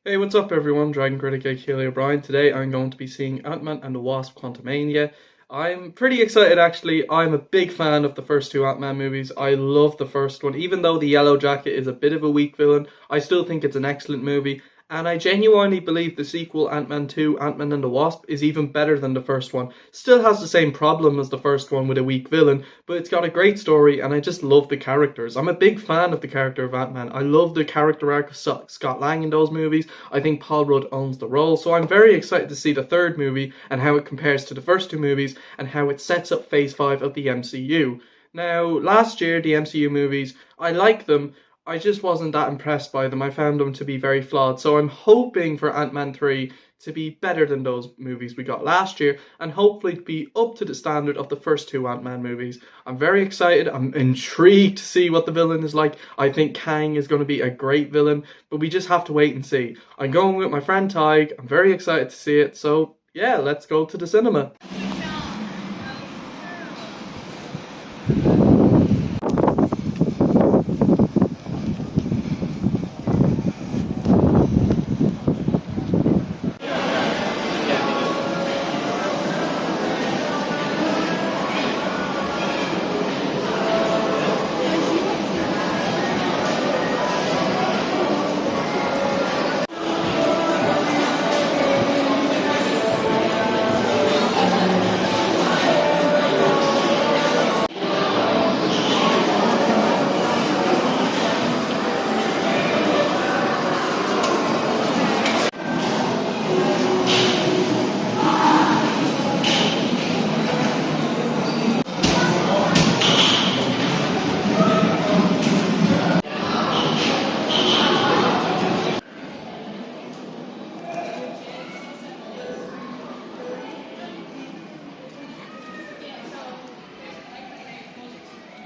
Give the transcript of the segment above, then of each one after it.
Hey, what's up everyone? Dragon Critic Keely O'Brien. Today I'm going to be seeing Ant-Man and the Wasp: Quantumania. I'm pretty excited actually. I'm a big fan of the first two Ant-Man movies. I love the first one. Even though the Yellow Jacket is a bit of a weak villain, I still think it's an excellent movie. And I genuinely believe the sequel, Ant-Man 2, Ant-Man and the Wasp, is even better than the first one. Still has the same problem as the first one with a weak villain, but it's got a great story and I just love the characters. I'm a big fan of the character of Ant-Man. I love the character arc of Scott Lang in those movies. I think Paul Rudd owns the role, so I'm very excited to see the third movie and how it compares to the first two movies and how it sets up Phase 5 of the MCU. Now, last year, the MCU movies, I like them, I just wasn't that impressed by them. I found them to be very flawed. So I'm hoping for Ant-Man 3 to be better than those movies we got last year and hopefully be up to the standard of the first two Ant-Man movies. I'm very excited. I'm intrigued to see what the villain is like. I think Kang is going to be a great villain, but we just have to wait and see. I'm going with my friend Tig. I'm very excited to see it. So yeah, let's go to the cinema.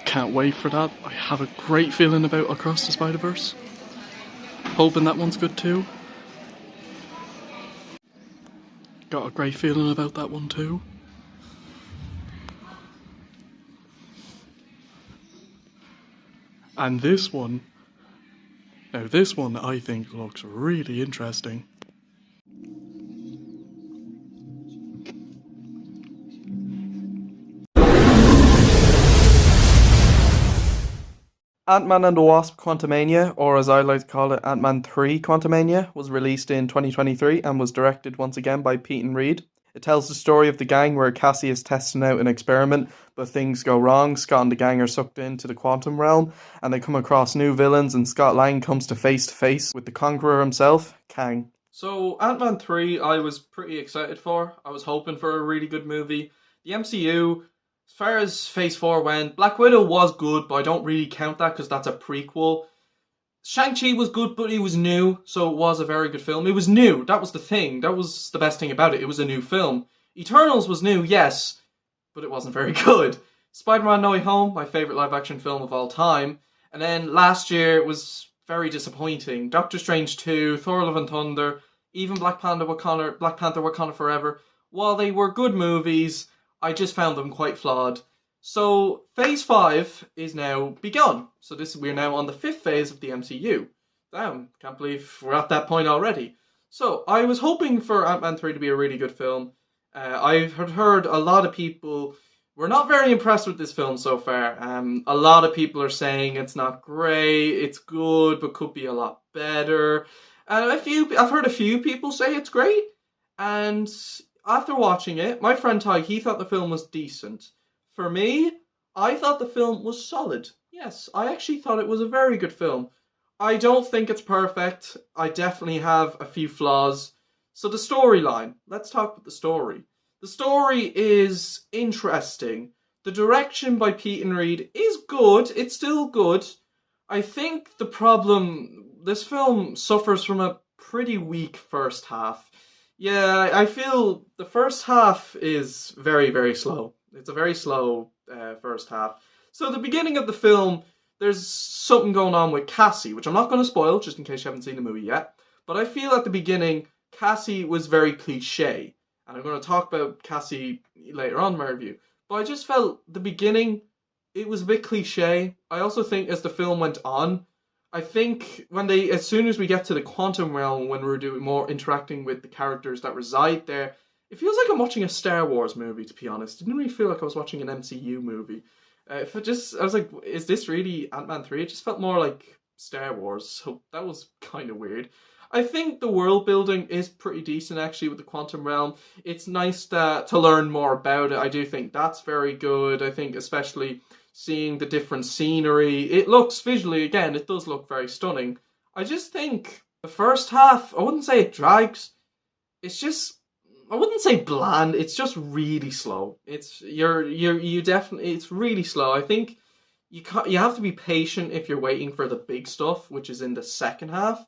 Can't wait for that. I have a great feeling about Across the Spider-Verse. Hoping that one's good too. Got a great feeling about that one too. And this one, now this one I think looks really interesting. Ant-Man and the Wasp: Quantumania, or as I like to call it, Ant-Man 3 Quantumania, was released in 2023 and was directed once again by Peyton Reed. It tells the story of the gang where Cassie is testing out an experiment, but things go wrong. Scott and the gang are sucked into the quantum realm, and they come across new villains, and Scott Lang comes to face with the Conqueror himself, Kang. So, Ant-Man 3, I was pretty excited for. I was hoping for a really good movie. The MCU, as far as Phase 4 went, Black Widow was good, but I don't really count that because that's a prequel. Shang-Chi was good, but it was new, so it was a very good film. It was new, that was the thing. That was the best thing about it. It was a new film. Eternals was new, yes, but it wasn't very good. Spider-Man No Way Home, my favourite live-action film of all time. And then last year it was very disappointing. Doctor Strange 2, Thor Love and Thunder, even Black Panther Wakanda Forever. While they were good movies, I just found them quite flawed. So Phase 5 is now begun. So we're now on the 5th phase of the MCU. Damn, can't believe we're at that point already. So I was hoping for Ant-Man 3 to be a really good film. I've heard a lot of people were not very impressed with this film so far. A lot of people are saying it's not great, it's good, but could be a lot better. And I've heard a few people say it's great. And after watching it, my friend Ty, he thought the film was decent. For me, I thought the film was solid. Yes, I actually thought it was a very good film. I don't think it's perfect. I definitely have a few flaws. So the storyline. Let's talk about the story. The story is interesting. The direction by Peyton Reed is good. It's still good. I think the problem, this film suffers from a pretty weak first half. Yeah, I feel the first half is very, very slow. It's a very slow first half. So the beginning of the film, there's something going on with Cassie, which I'm not going to spoil, just in case you haven't seen the movie yet. But I feel at the beginning, Cassie was very cliche. And I'm going to talk about Cassie later on in my review. But I just felt the beginning, it was a bit cliche. I also think as the film went on, I think as soon as we get to the quantum realm, when we're doing more interacting with the characters that reside there, it feels like I'm watching a Star Wars movie. To be honest, it didn't really feel like I was watching an MCU movie. If I was like, is this really Ant-Man 3? It just felt more like Star Wars, so that was kind of weird. I think the world building is pretty decent actually with the quantum realm. It's nice to learn more about it. I do think that's very good. I think especially seeing the different scenery. It looks visually, again, it does look very stunning. I just think the first half, I wouldn't say it drags. It's just, I wouldn't say bland. It's just really slow. You definitely, it's really slow. I think you have to be patient if you're waiting for the big stuff, which is in the second half.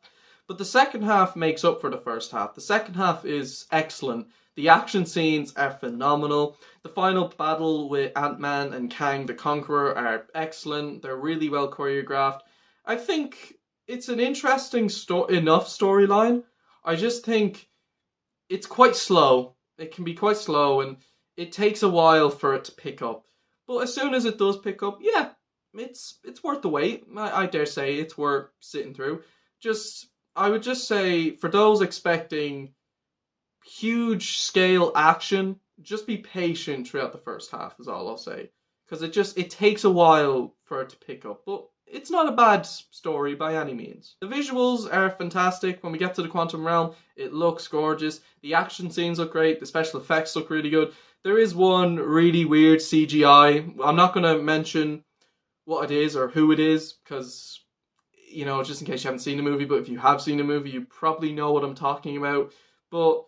But the second half makes up for the first half. The second half is excellent. The action scenes are phenomenal. The final battle with Ant-Man and Kang the Conqueror are excellent. They're really well choreographed. I think it's an interesting enough storyline. I just think it's quite slow. It can be quite slow and it takes a while for it to pick up. But as soon as it does pick up, yeah, it's worth the wait. I dare say it's worth sitting through. I would just say, for those expecting huge scale action, just be patient throughout the first half is all I'll say. Because it takes a while for it to pick up. But it's not a bad story by any means. The visuals are fantastic. When we get to the quantum realm, it looks gorgeous. The action scenes look great. The special effects look really good. There is one really weird CGI. I'm not going to mention what it is or who it is, because, you know, just in case you haven't seen the movie, but if you have seen the movie, you probably know what I'm talking about. But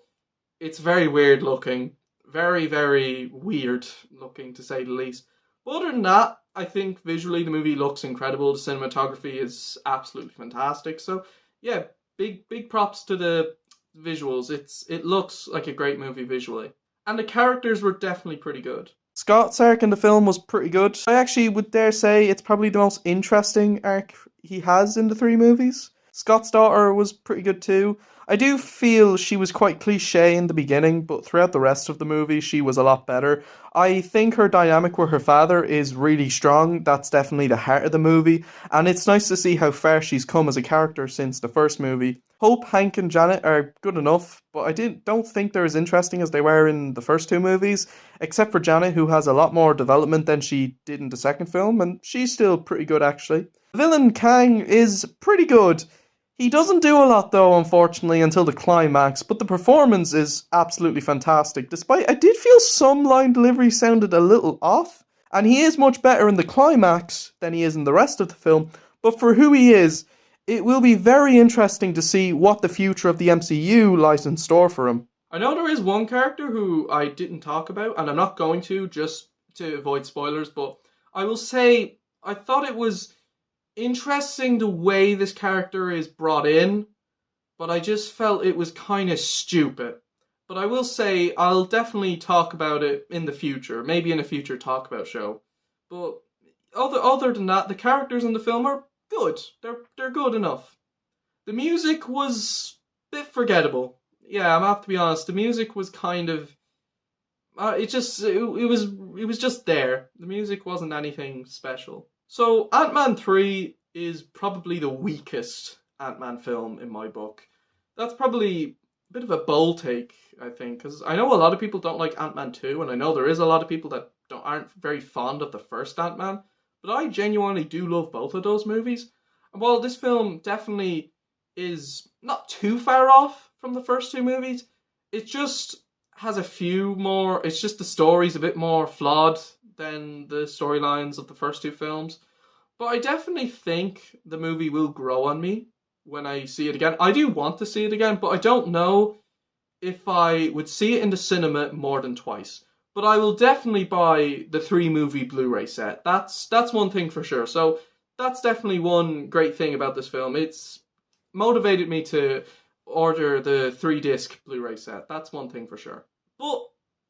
it's very weird looking. Very, very weird looking, to say the least. But other than that, I think visually the movie looks incredible. The cinematography is absolutely fantastic. So, yeah, big props to the visuals. It looks like a great movie visually. And the characters were definitely pretty good. Scott's arc in the film was pretty good. I actually would dare say it's probably the most interesting arc he has in the three movies. Scott's daughter was pretty good too. I do feel she was quite cliche in the beginning, but throughout the rest of the movie, she was a lot better. I think her dynamic with her father is really strong. That's definitely the heart of the movie, and it's nice to see how far she's come as a character since the first movie. Hope, Hank, and Janet are good enough, but I don't think they're as interesting as they were in the first two movies, except for Janet, who has a lot more development than she did in the second film, and she's still pretty good actually. The villain Kang is pretty good. He doesn't do a lot though, unfortunately, until the climax, but the performance is absolutely fantastic, despite I did feel some line delivery sounded a little off, and he is much better in the climax than he is in the rest of the film, but for who he is, it will be very interesting to see what the future of the MCU lies in store for him. I know there is one character who I didn't talk about, and I'm not going to, just to avoid spoilers, but I will say I thought it was interesting the way this character is brought in, but I just felt it was kind of stupid. But I will say I'll definitely talk about it in the future, maybe in a future talk about show. But other than that, the characters in the film are good. They're good enough. The music was a bit forgettable. Yeah, I'm have to be honest. The music was kind of it was just there. The music wasn't anything special. So Ant-Man 3 is probably the weakest Ant-Man film in my book. That's probably a bit of a bold take, I think, because I know a lot of people don't like Ant-Man 2, and I know there is a lot of people that aren't very fond of the first Ant-Man, but I genuinely do love both of those movies. And while this film definitely is not too far off from the first two movies, it just has a few more, it's just the story's a bit more flawed than the storylines of the first two films. But I definitely think the movie will grow on me when I see it again. I do want to see it again, but I don't know if I would see it in the cinema more than twice. But I will definitely buy the 3-movie Blu-ray set. That's one thing for sure. So that's definitely one great thing about this film. It's motivated me to order the 3-disc Blu-ray set. That's one thing for sure. But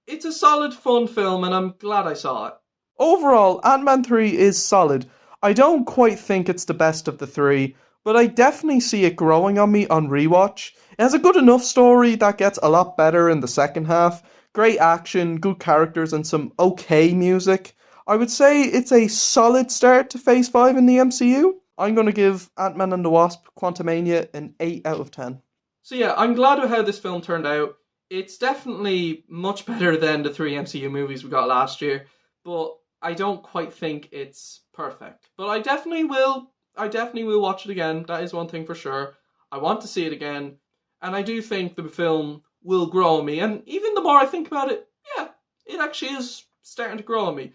it's a solid, fun film, and I'm glad I saw it. Overall, Ant-Man 3 is solid. I don't quite think it's the best of the three, but I definitely see it growing on me on rewatch. It has a good enough story that gets a lot better in the second half. Great action, good characters, and some okay music. I would say it's a solid start to Phase 5 in the MCU. I'm going to give Ant-Man and the Wasp Quantumania an 8 out of 10. So yeah, I'm glad with how this film turned out. It's definitely much better than the 3 MCU movies we got last year, but I don't quite think it's perfect. But I definitely will watch it again. That is one thing for sure. I want to see it again, and I do think the film will grow on me. And even the more I think about it, yeah, it actually is starting to grow on me.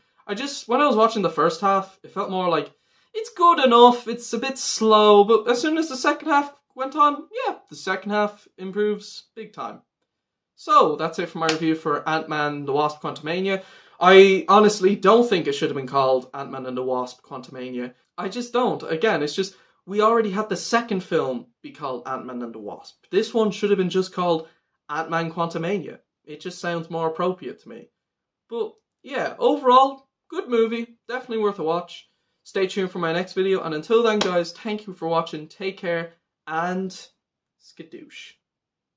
When I was watching the first half, it felt more like it's good enough. It's a bit slow, but as soon as the second half went on, yeah, the second half improves big time. So that's it for my review for Ant-Man the Wasp Quantumania. I honestly don't think it should have been called Ant-Man and the Wasp Quantumania. I just don't. Again, it's just we already had the second film be called Ant-Man and the Wasp. This one should have been just called Ant-Man Quantumania. It just sounds more appropriate to me. But yeah, overall, good movie. Definitely worth a watch. Stay tuned for my next video. And until then, guys, thank you for watching. Take care and skadoosh.